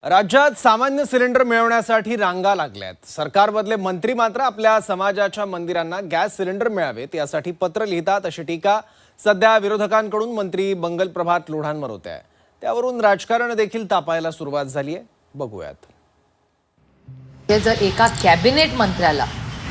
राज्यात सामान्य सिलेंडर मिळवण्यासाठी रांगा लागल्यात. सरकारमधले मंत्री मात्र आपल्या समाजाच्या मंदिरांना गॅस सिलेंडर मिळावेत यासाठी पत्र लिहितात अशी टीका सध्या विरोधकांकडून मंत्री मंगल प्रभात लोढांवर होत आहे. त्यावरून राजकारण देखील तापायला सुरुवात झाली आहे. बघूयात. जर एका कॅबिनेट मंत्र्याला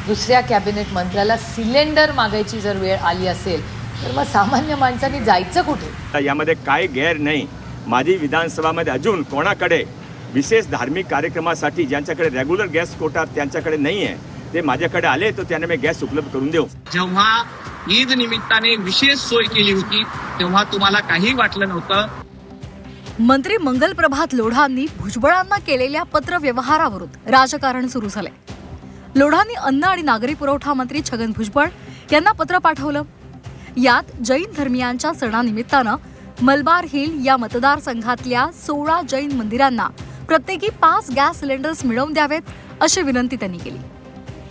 दुसऱ्या कॅबिनेट मंत्र्याला सिलेंडर मागायची जर वेळ आली असेल तर मग सामान्य माणसांनी जायचं कुठे? यामध्ये काय गैर नाही. माझी विधानसभामध्ये अजून कोणाकडे विशेष धार्मिक कार्यक्रमासाठी ज्यांच्याकडे रेग्युलर गॅस कोटा त्यांच्याकडे नाही आहे ते माझ्याकडे आले तर त्यांना मी गॅस उपलब्ध करून देऊ. जेव्हा ईद निमित्ताने विशेष सोय केली होती तेव्हा तुम्हाला काही वाटलं नव्हतं. मंत्री मंगल प्रभात लोढांनी भुजबळांना केलेल्या पत्र व्यवहारावरून राजकारण सुरू झाले. लोढांनी अन्न आणि नागरी पुरवठा मंत्री छगन भुजबळ यांना पत्र पाठवलं. यात जैन धर्मियांच्या सणानिमित्तानं मलबार हिल या मतदारसंघातल्या 16 जैन मंदिरांना प्रत्येकी 5 गॅस सिलेंडर्स मिळवून द्यावेत अशी विनंती त्यांनी केली.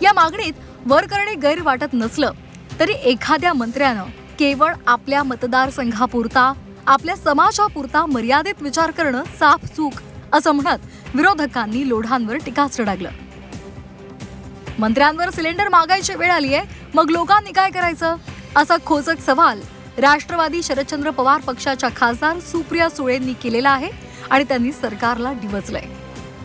या मागणीत वर करणे गैर वाटत नसलं तरी एखाद्या मंत्र्यानं केवळ आपल्या मतदारसंघापुरता आपल्या समाजापुरता मर्यादित विचार करणं साफ चूक असं म्हणत विरोधकांनी लोढांवर टीकास्त्र डागलं. मंत्र्यांवर सिलेंडर मागायची वेळ आली आहे, मग लोकांनी काय करायचं असा खोचक सवाल राष्ट्रवादी शरदचंद्र पवार पक्षाच्या खासदार सुप्रिया सुळेंनी केलेला आहे आणि त्यांनी सरकारला डिवचलंय.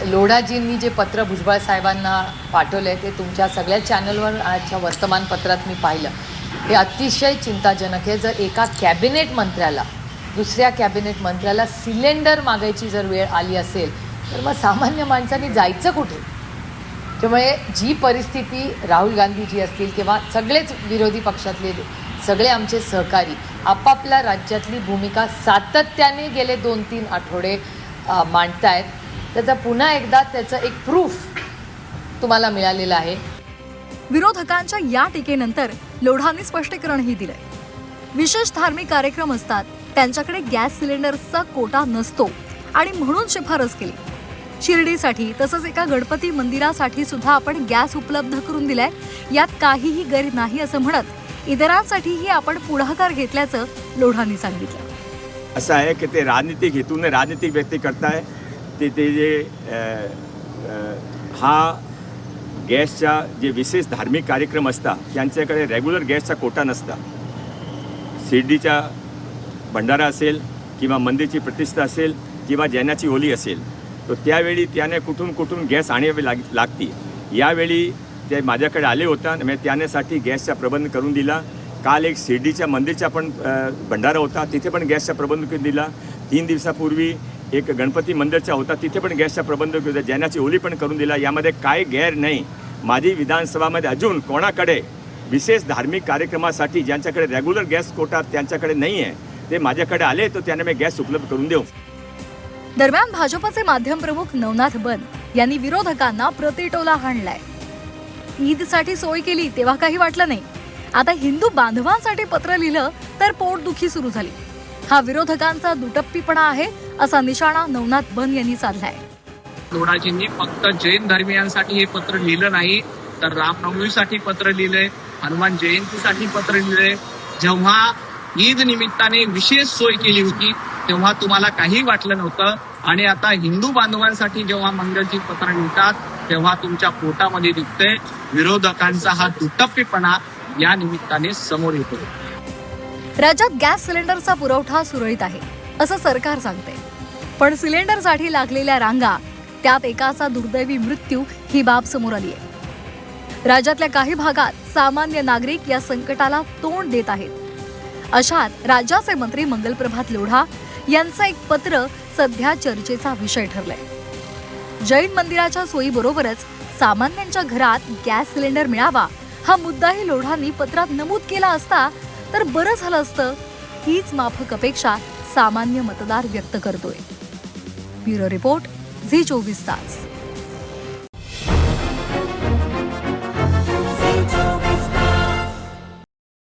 लोढाजींनी जे पत्र भुजबळ साहेबांना पाठवलंय ते तुमच्या सगळ्या चॅनलवर आजच्या वर्तमानपत्रात मी पाहिलं. हे अतिशय चिंताजनक आहे. जर एका कॅबिनेट मंत्र्याला दुसऱ्या कॅबिनेट मंत्र्याला सिलेंडर मागायची जर वेळ आली असेल तर मग सामान्य माणसांनी जायचं कुठे? त्यामुळे जी परिस्थिती राहुल गांधीजी असतील किंवा सगळेच विरोधी पक्षातले सगळे आमचे सहकारी आपापल्या राज्यातली भूमिका सातत्याने गेले 2-3 आठवडे मांडतायत, त्याचा पुन्हा एकदा त्याचं एक प्रूफ तुम्हाला मिळालेलं आहे. विरोधकांच्या या टीकेनंतर लोढांनी स्पष्टीकरणही दिलंय. विशेष धार्मिक कार्यक्रम असतात त्यांच्याकडे गॅस सिलेंडरचा कोटा नसतो आणि म्हणून शिफारस केली. शिर्डीसाठी तसंच एका गणपती मंदिरासाठी सुद्धा आपण गॅस उपलब्ध करून दिलाय, यात काहीही गैर नाही असं म्हणत इतरांसाठीही आपण पुढाकार घेतल्याचं लोढांनी सांगितलं. असं आहे की ते राजनीतिक हेतूने राजनीतिक व्यक्ती करताय. ते जे हा गॅसच्या जे विशेष धार्मिक कार्यक्रम असतात त्यांच्याकडे रेग्युलर गॅसचा कोटा नसता. शिर्डीचा भंडारा असेल किंवा मंदिरची प्रतिष्ठा असेल किंवा जैनाची होली असेल तर त्यावेळी त्याने कुठून गॅस आणावी लागती. यावेळी ते माझ्याकडे आले होता, मी त्यासाठी गॅसचा प्रबंध करून दिला. काल एक शिर्डीच्या मंदिरचा पण भंडारा होता, तिथे पण गॅसचा प्रबंध करून दिला. 3 दिवसापूर्वी एक गणपती मंदिरचा होता, तिथे पण गॅसचा प्रबंध करून दिला. जैनाची होली पण करून दिला. यामध्ये काय गैर नाही. माझी विधानसभामध्ये अजून कोणाकडे विशेष धार्मिक कार्यक्रमासाठी ज्यांच्याकडे रेग्युलर गॅस कोटा त्यांच्याकडे नाही आहे ते माझ्याकडे आले तर त्यांना मी गॅस उपलब्ध करून देऊ. दरम्यान भाजपचे माध्यम प्रमुख नवनाथ बन यांनी विरोधकांना प्रतिटोला हाणलाय. ईदसाठी सोय केली तेव्हा काही वाटलं नाही, आता हिंदू बांधवांसाठी पत्र लिहिलं तर पोटदुखी सुरू झाली. हा विरोधकांचा दुटप्पीपणा आहे असा निशाणा नवनाथ बन यांनी साधलाय. लोढाजींनी फक्त जैन धर्मियांसाठी हे पत्र लिहिलं नाही तर रामनवमीसाठी पत्र लिहिलंय, हनुमान जयंतीसाठी पत्र लिहिलंय. जेव्हा ईद निमित्ताने विशेष सोय केली होती तेव्हा तुम्हाला काही वाटलं नव्हतं आणि आता हिंदू बांधवांसाठी जेव्हा मंगलजी पत्र लिहितात तेव्हा तुमच्या पोटामध्ये दिसतंय. विरोधकांचा हा दुटप्पीपणा या निमित्ताने समोर येतो. राज्यात गॅस सिलेंडरचा पुरवठा सुरळीत आहे असं सरकार सांगते, पण सिलेंडरसाठी लागलेल्या रांगा त्यात एकाचा दुर्दैवी मृत्यू ही बाब समोर आली आहे. राज्यातल्या काही भागात सामान्य नागरिक या संकटाला तोंड देत आहेत. अशात राज्याचे मंत्री मंगल प्रभात लोढा यांचं एक पत्र सध्या चर्चेचा विषय ठरलाय. जैन मंदिराच्या सोयीबरोबरच सामान्यांच्या घरात गॅस सिलेंडर मिळावा हा मुद्दाही लोढांनी पत्रात नमूद केला असता तर बरं झालं असतं. हीच माफक अपेक्षा सामान्य मतदार व्यक्त करतोय. ब्युरो रिपोर्ट, झी 24 तास.